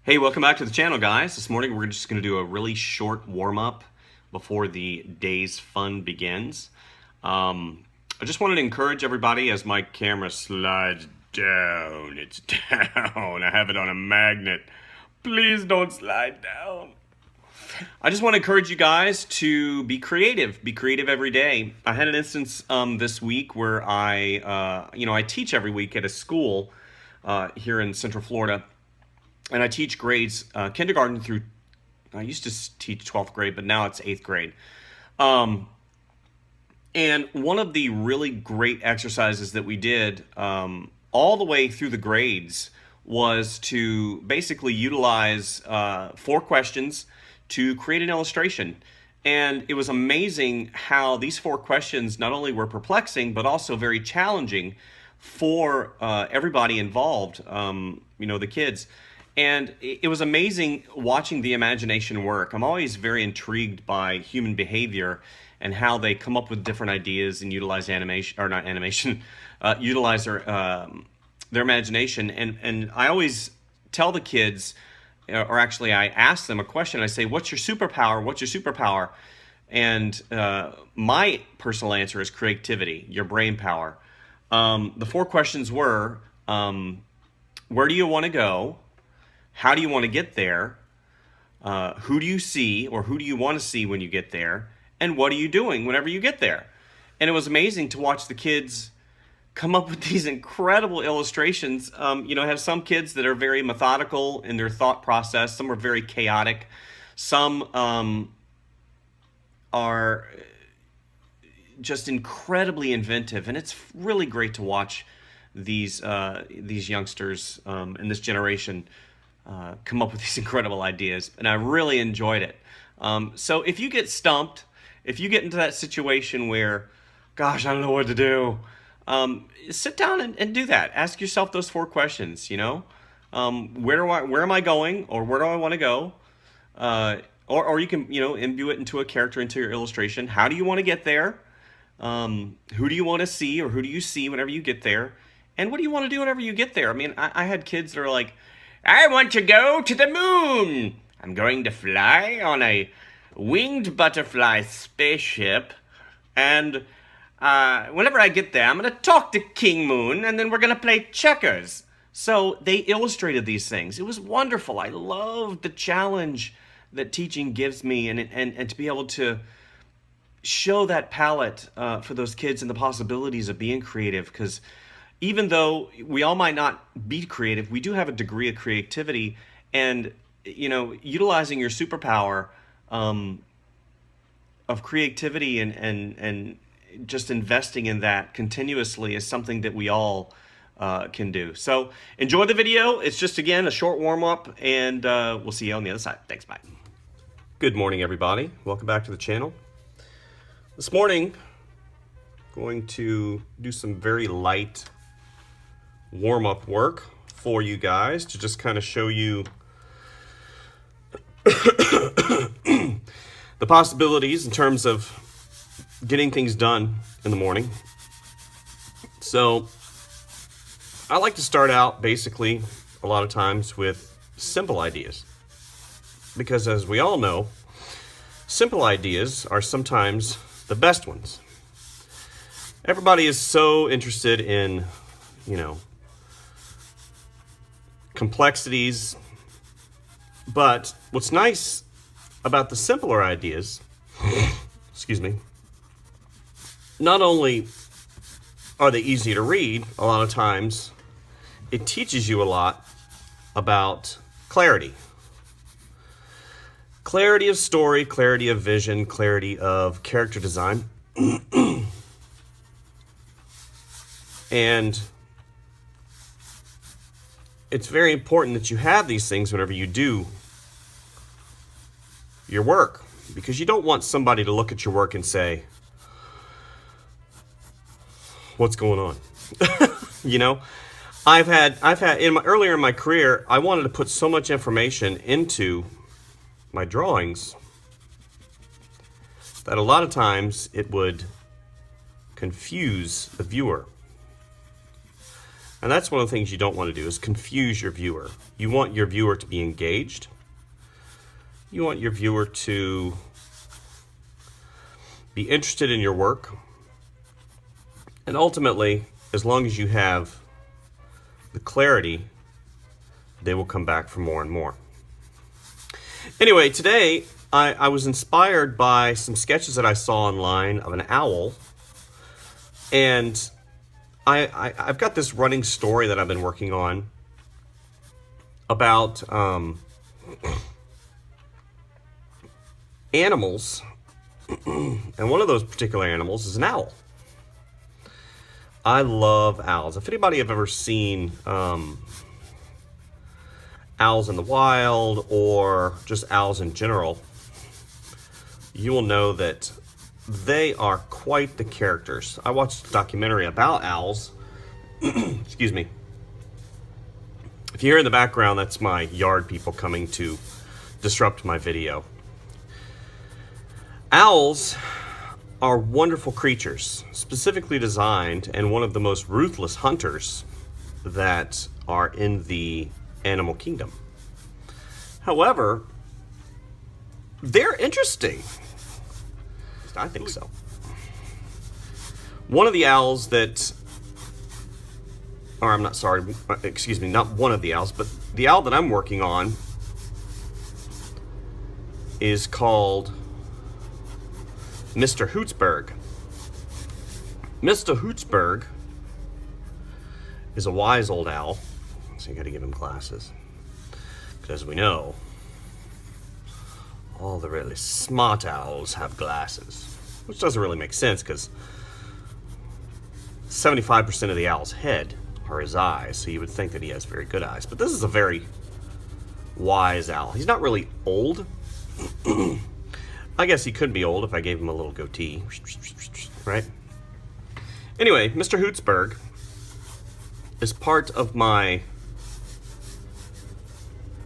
Hey, welcome back to the channel, guys. This morning we're just going to do a really short warm-up before the day's fun begins. I just wanted to encourage everybody as my camera slides down. It's down. I have it on a magnet. Please don't slide down. I just want to encourage you guys to be creative. Be creative every day. I had an instance this week where I teach every week at a school here in Central Florida. And I teach grades, kindergarten through, I used to teach 12th grade, but now it's 8th grade. And one of the really great exercises that we did all the way through the grades was to basically utilize 4 questions to create an illustration. And it was amazing how these 4 questions not only were perplexing, but also very challenging for everybody involved, the kids. And it was amazing watching the imagination work. I'm always very intrigued by human behavior and how they come up with different ideas and utilize utilize their imagination. And I always tell the kids, or actually I ask them a question. I say, what's your superpower? What's your superpower? And my personal answer is creativity, your brain power. The 4 questions were, where do you want to go? How do you want to get there? Who do you see, or who do you want to see when you get there? And what are you doing whenever you get there? And it was amazing to watch the kids come up with these incredible illustrations. I have some kids that are very methodical in their thought process. Some are very chaotic. Some are just incredibly inventive. And it's really great to watch these youngsters in this generation come up with these incredible ideas, and I really enjoyed it. So if you get stumped, if you get into that situation where, gosh, I don't know what to do, sit down and do that. Ask yourself those 4 questions. Where am I going, or where do I want to go? Or you can imbue it into a character, into your illustration. How do you want to get there? Who do you want to see, or who do you see whenever you get there? And what do you want to do whenever you get there? I mean, I had kids that are like, I want to go to the moon. I'm going to fly on a winged butterfly spaceship. And whenever I get there, I'm going to talk to King Moon, and then we're going to play checkers. So they illustrated these things. It was wonderful. I loved the challenge that teaching gives me, and to be able to show that palette for those kids and the possibilities of being creative, because even though we all might not be creative, we do have a degree of creativity, and utilizing your superpower of creativity and just investing in that continuously is something that we all can do. So enjoy the video. It's just, again, a short warm-up, and we'll see you on the other side. Thanks, bye. Good morning, everybody. Welcome back to the channel. This morning, going to do some very light warm-up work for you guys to just kind of show you the possibilities in terms of getting things done in the morning. So I like to start out basically a lot of times with simple ideas, because as we all know, simple ideas are sometimes the best ones. Everybody is so interested in complexities, but what's nice about the simpler ideas, excuse me, not only are they easy to read, a lot of times it teaches you a lot about clarity. Clarity of story, clarity of vision, clarity of character design. And it's very important that you have these things whenever you do your work, because you don't want somebody to look at your work and say, what's going on? I've had earlier in my career, I wanted to put so much information into my drawings that a lot of times it would confuse the viewer. And that's one of the things you don't want to do, is confuse your viewer. You want your viewer to be engaged. You want your viewer to be interested in your work. And ultimately, as long as you have the clarity, they will come back for more and more. Anyway, today I was inspired by some sketches that I saw online of an owl. And I've got this running story that I've been working on about animals. And one of those particular animals is an owl. I love owls. If anybody have ever seen owls in the wild or just owls in general, you will know that they are quite the characters. I watched a documentary about owls. Excuse me. If you hear in the background, that's my yard people coming to disrupt my video. Owls are wonderful creatures, specifically designed, and one of the most ruthless hunters that are in the animal kingdom. However, they're interesting. I think so. One of the owls that, or I'm not sorry, excuse me, not one of the owls, but the owl that I'm working on is called Mr. Hootsburg. Mr. Hootsburg is a wise old owl, so you gotta give him glasses. Because we know, all the really smart owls have glasses. Which doesn't really make sense, because 75% of the owl's head are his eyes, so you would think that he has very good eyes. But this is a very wise owl. He's not really old. I guess he could be old if I gave him a little goatee, right? Anyway, Mr. Hootsburg is part of my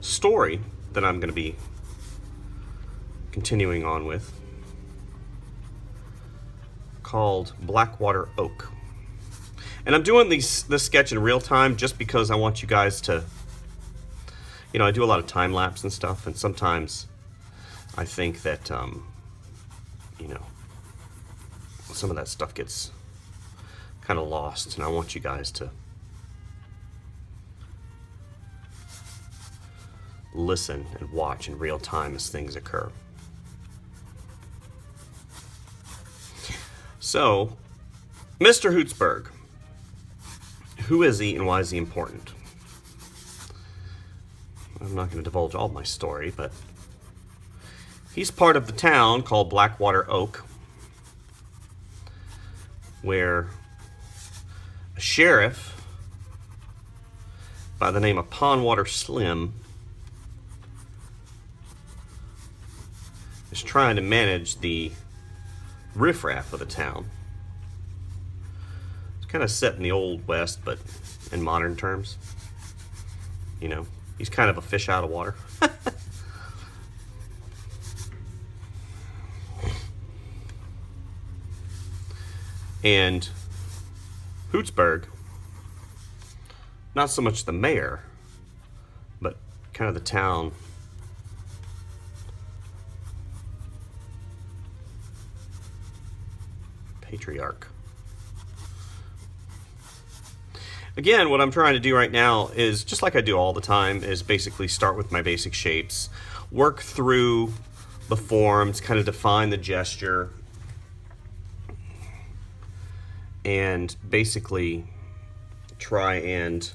story that I'm going to be continuing on with, called Blackwater Oak. And I'm doing this sketch in real time just because I want you guys to, I do a lot of time lapse and stuff, and sometimes I think that, some of that stuff gets kind of lost, and I want you guys to listen and watch in real time as things occur. So, Mr. Hootsburg, who is he and why is he important? I'm not going to divulge all my story, but he's part of the town called Blackwater Oak, where a sheriff by the name of Pondwater Slim is trying to manage the riffraff of the town. It's kind of set in the Old West, but in modern terms. He's kind of a fish out of water. And Hootsburg, not so much the mayor, but kind of the town patriarch. Again, what I'm trying to do right now is, just like I do all the time, is basically start with my basic shapes, work through the forms, kind of define the gesture, and basically try and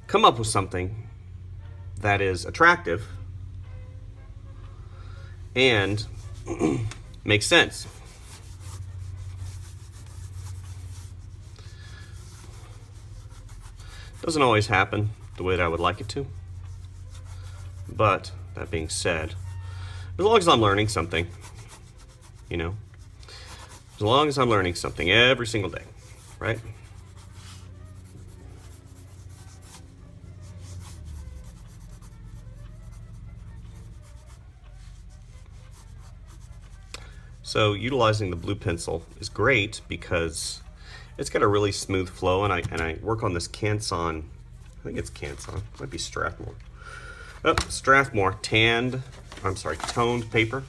come up with something that is attractive and makes sense. Doesn't always happen the way that I would like it to. But, that being said, as long as I'm learning something, as long as I'm learning something every single day, right? So utilizing the blue pencil is great because It's got a really smooth flow, and I work on this Canson. I think it's Canson. Might be Strathmore. Oh, Strathmore toned paper.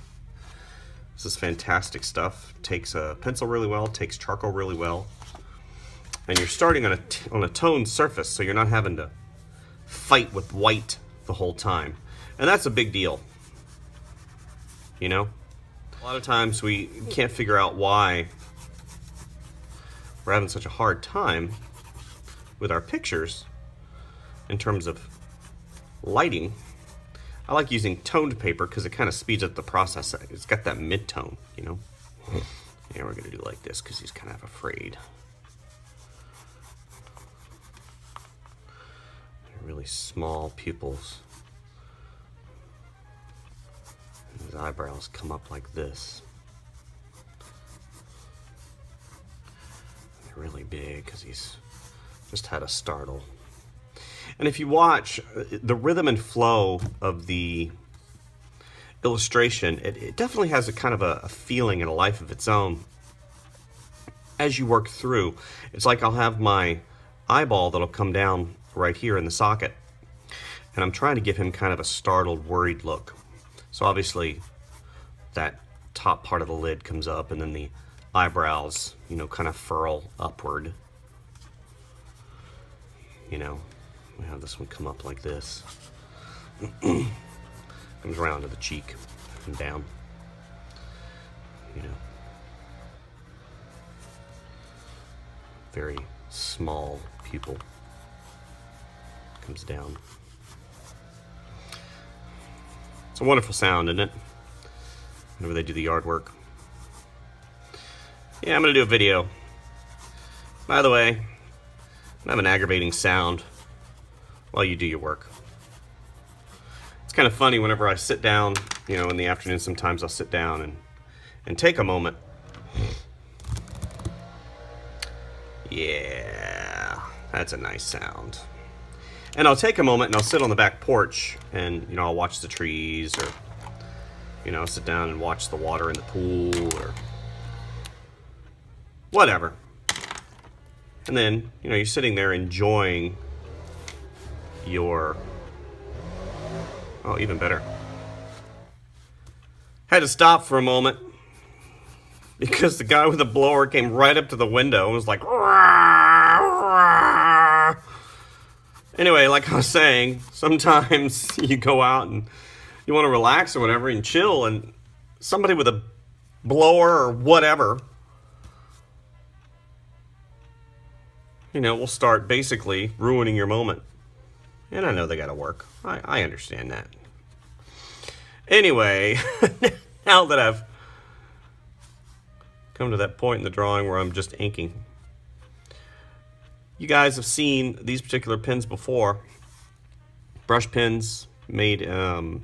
This is fantastic stuff. Takes a pencil really well, takes charcoal really well. And you're starting on a toned surface, so you're not having to fight with white the whole time. And that's a big deal. You know? A lot of times we can't figure out why we're having such a hard time with our pictures in terms of lighting. I like using toned paper because it kind of speeds up the process. It's got that mid-tone, you know? Yeah, we're going to do like this because he's kind of afraid. Really small pupils. And his eyebrows come up like this. They're really big because he's just had a startle. And if you watch the rhythm and flow of the illustration, it definitely has a kind of a feeling and a life of its own. As you work through, it's like I'll have my eyeball that'll come down right here in the socket, and I'm trying to give him kind of a startled, worried look. So obviously that top part of the lid comes up, and then the eyebrows, you know, kind of furl upward. You know, we have this one come up like this. Comes around to the cheek and down. You know, very small pupil. Comes down. It's a wonderful sound, isn't it? Whenever they do the yard work. Yeah, I'm going to do a video. By the way, I have an aggravating sound while you do your work. It's kind of funny whenever I sit down, you know, in the afternoon, sometimes I'll sit down and take a moment. Yeah, that's a nice sound. And I'll take a moment and I'll sit on the back porch and, you know, I'll watch the trees, or, you know, sit down and watch the water in the pool, or whatever. And then, you know, you're sitting there enjoying your, oh, even better. Had to stop for a moment because the guy with the blower came right up to the window and was like, "Rah, rah." Anyway, like I was saying, sometimes you go out and you want to relax or whatever and chill, and somebody with a blower or whatever, you know, will start basically ruining your moment. And I know they got to work. I understand that. Anyway, now that I've come to that point in the drawing where I'm just inking, you guys have seen these particular pens before. Brush pens made in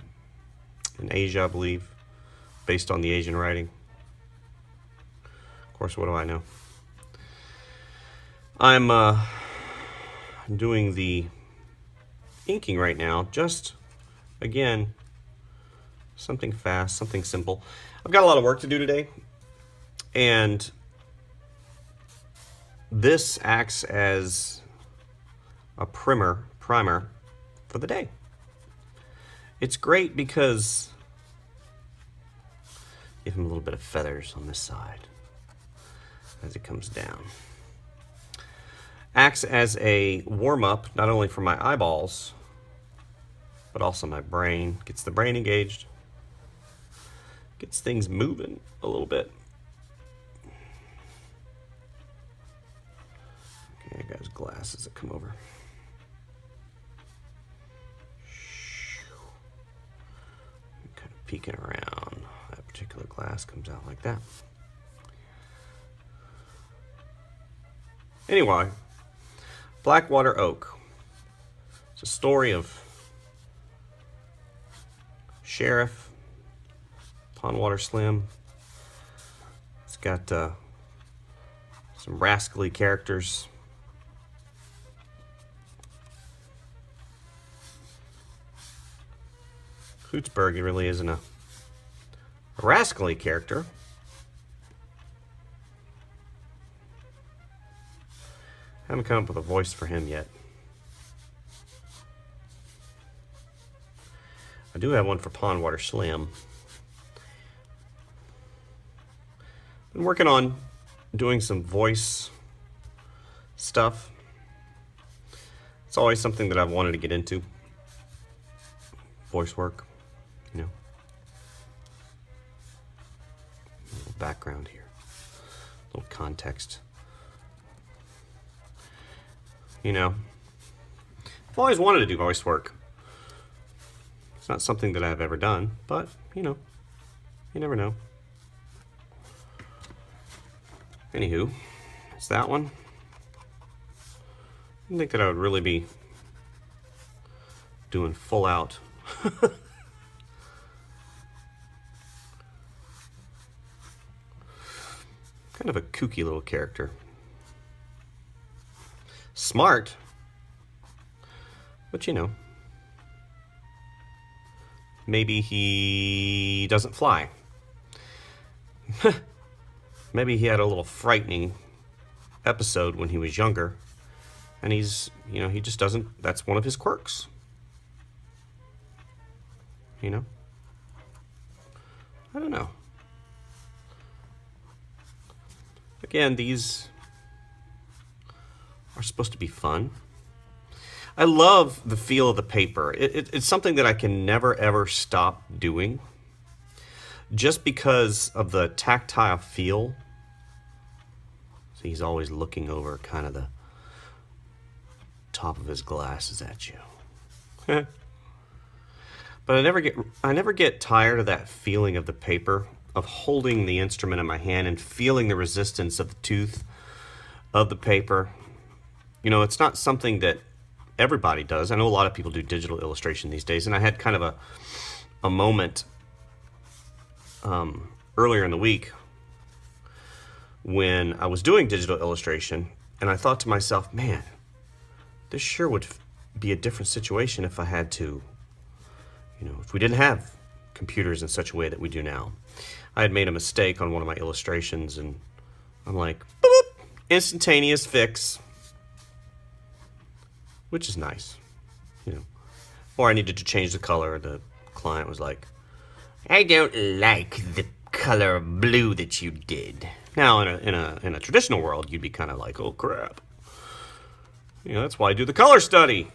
Asia, I believe, based on the Asian writing. Of course, what do I know? I'm doing the inking right now. Just, again, something fast, something simple. I've got a lot of work to do today, and this acts as a primer for the day. It's great because give him a little bit of feathers on this side as it comes down. Acts as a warm-up not only for my eyeballs but also my brain. Gets the brain engaged, gets things moving a little bit. Okay, I got his glasses that come over. Kind of peeking around. That particular glass comes out like that. Anyway, Blackwater Oak. It's a story of Sheriff, Pondwater Slim. It's got some rascally characters. Hootsburg, he really isn't a rascally character. Haven't come up with a voice for him yet. I do have one for Pondwater Slim. Been working on doing some voice stuff. It's always something that I've wanted to get into. Voice work, you know. A little background here. A little context. You know, I've always wanted to do voice work. It's not something that I've ever done, but, you know, you never know. Anywho, it's that one. I didn't think that I would really be doing full out. Kind of a kooky little character. Smart, but you know, maybe he doesn't fly. Maybe he had a little frightening episode when he was younger, and he's, you know, he just doesn't, that's one of his quirks. You know? I don't know. Again, these are supposed to be fun. I love the feel of the paper. It's something that I can never ever stop doing, just because of the tactile feel. So he's always looking over kind of the top of his glasses at you. But I never get tired of that feeling of the paper, of holding the instrument in my hand and feeling the resistance of the tooth of the paper. You know, it's not something that everybody does. I know a lot of people do digital illustration these days, and I had kind of a moment earlier in the week when I was doing digital illustration, and I thought to myself, man, this sure would be a different situation if I had to, you know, if we didn't have computers in such a way that we do now. I had made a mistake on one of my illustrations, and I'm like, boop, instantaneous fix, which is nice, you know. Or I needed to change the color. The client was like, I don't like the color of blue that you did. Now, in a traditional world, you'd be kind of like, oh crap. You know, that's why I do the color study.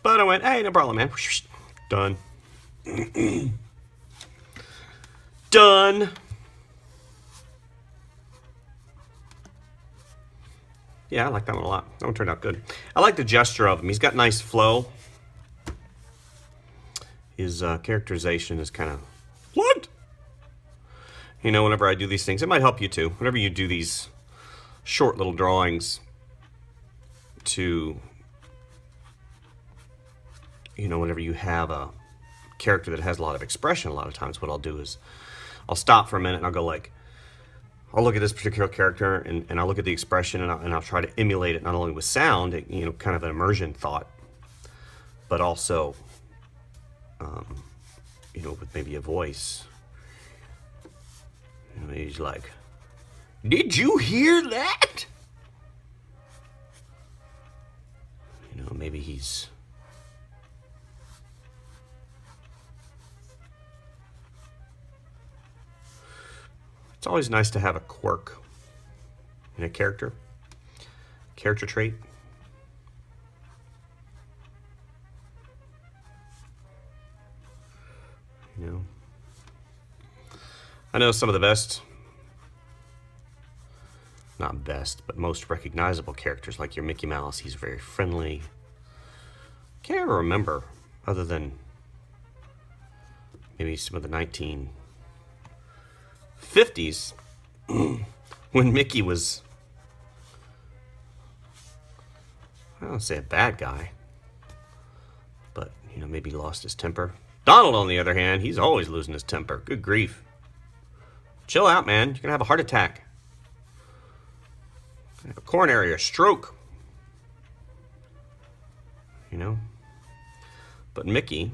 But I went, hey, no problem, man. Done. Done. Yeah, I like that one a lot. That one turned out good. I like the gesture of him. He's got nice flow. His characterization is kind of, what? You know, whenever I do these things, it might help you too. Whenever you do these short little drawings to, you know, whenever you have a character that has a lot of expression, a lot of times what I'll do is I'll stop for a minute and I'll go like, I'll look at this particular character and I'll look at the expression and I'll try to emulate it not only with sound, you know, kind of an immersion thought, but also, you know, with maybe a voice. You know, he's like, did you hear that? You know, maybe he's, it's always nice to have a quirk in a character trait. You know, I know some of the best, not best, but most recognizable characters, like your Mickey Mouse. He's very friendly. Can't ever remember, other than maybe some of the 1950s, when Mickey was, I don't say a bad guy, but, you know, maybe lost his temper. Donald, on the other hand, he's always losing his temper. Good grief. Chill out, man. You're going to have a heart attack. Have a coronary or stroke. You know? But Mickey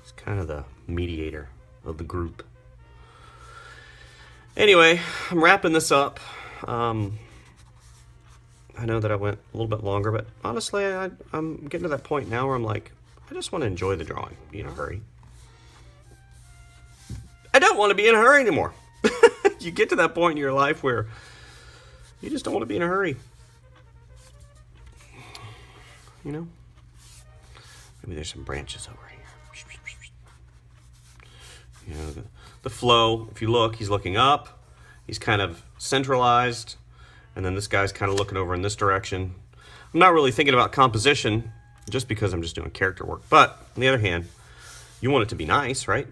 is kind of the mediator of the group. Anyway, I'm wrapping this up. I know that I went a little bit longer, but honestly, I'm getting to that point now where I'm like, I just want to enjoy the drawing. Be in a hurry. I don't want to be in a hurry anymore. You get to that point in your life where you just don't want to be in a hurry. You know? Maybe there's some branches over here. You know, the flow, if you look, he's looking up. He's kind of centralized. And then this guy's kind of looking over in this direction. I'm not really thinking about composition just because I'm just doing character work. But on the other hand, you want it to be nice, right?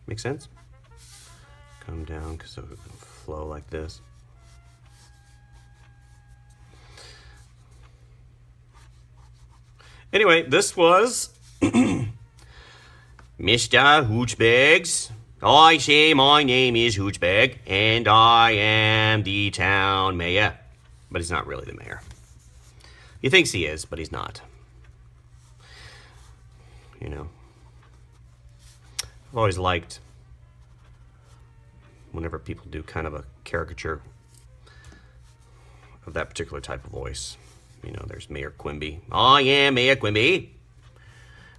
Make sense? Come down because it'll flow like this. Anyway, this was Mr. Hoochbags. I say my name is Hoochbag, and I am the town mayor. But he's not really the mayor. He thinks he is, but he's not. You know. I've always liked whenever people do kind of a caricature of that particular type of voice. You know, there's Mayor Quimby. I am Mayor Quimby.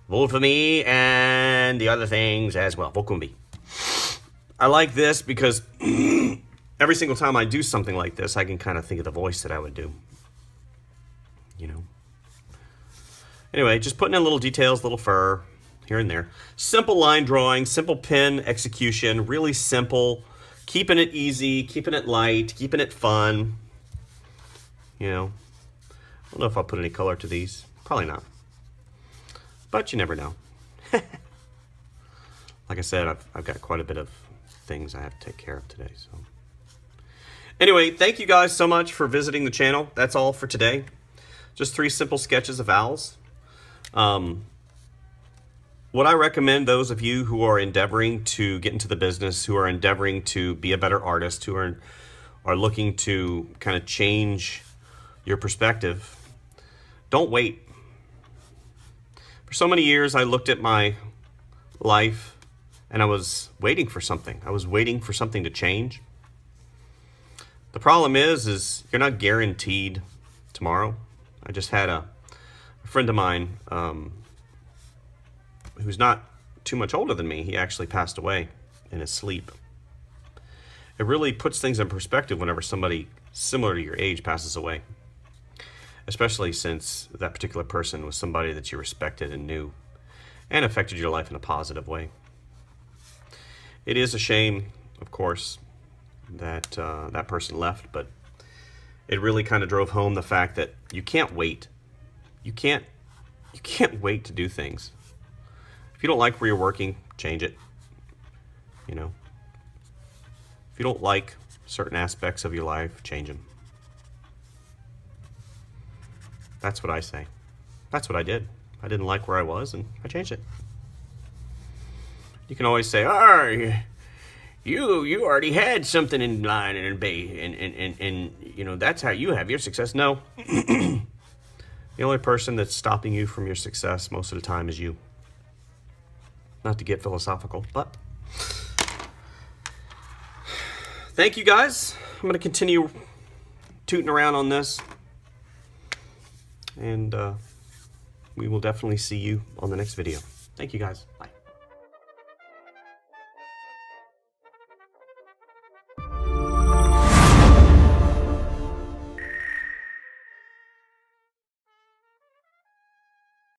Vote for me and the other things as well. Vote Quimby. I like this because every single time I do something like this, I can kind of think of the voice that I would do. You know. Anyway, just putting in little details, little fur here and there. Simple line drawing, simple pen execution, really simple. Keeping it easy, keeping it light, keeping it fun. You know. I don't know if I'll put any color to these. Probably not. But you never know. Like I said, I've got quite a bit of things I have to take care of today. So, anyway, thank you guys so much for visiting the channel. That's all for today. Just 3 simple sketches of owls. What I recommend those of you who are endeavoring to get into the business, who are endeavoring to be a better artist, who are looking to kind of change your perspective, don't wait. For so many years, I looked at my life and I was waiting for something. I was waiting for something to change. The problem is you're not guaranteed tomorrow. I just had a friend of mine who's not too much older than me. He actually passed away in his sleep. It really puts things in perspective whenever somebody similar to your age passes away. Especially since that particular person was somebody that you respected and knew and affected your life in a positive way. It is a shame, of course, that that person left, but it really kind of drove home the fact that you can't wait. You can't wait to do things. If you don't like where you're working, change it. You know. If you don't like certain aspects of your life, change them. That's what I say. That's what I did. I didn't like where I was, and I changed it. You can always say, "Oh, you already had something in line and you know that's how you have your success." No, the only person that's stopping you from your success most of the time is you. Not to get philosophical, but thank you guys. I'm going to continue tooting around on this. And we will definitely see you on the next video. Thank you guys. Bye.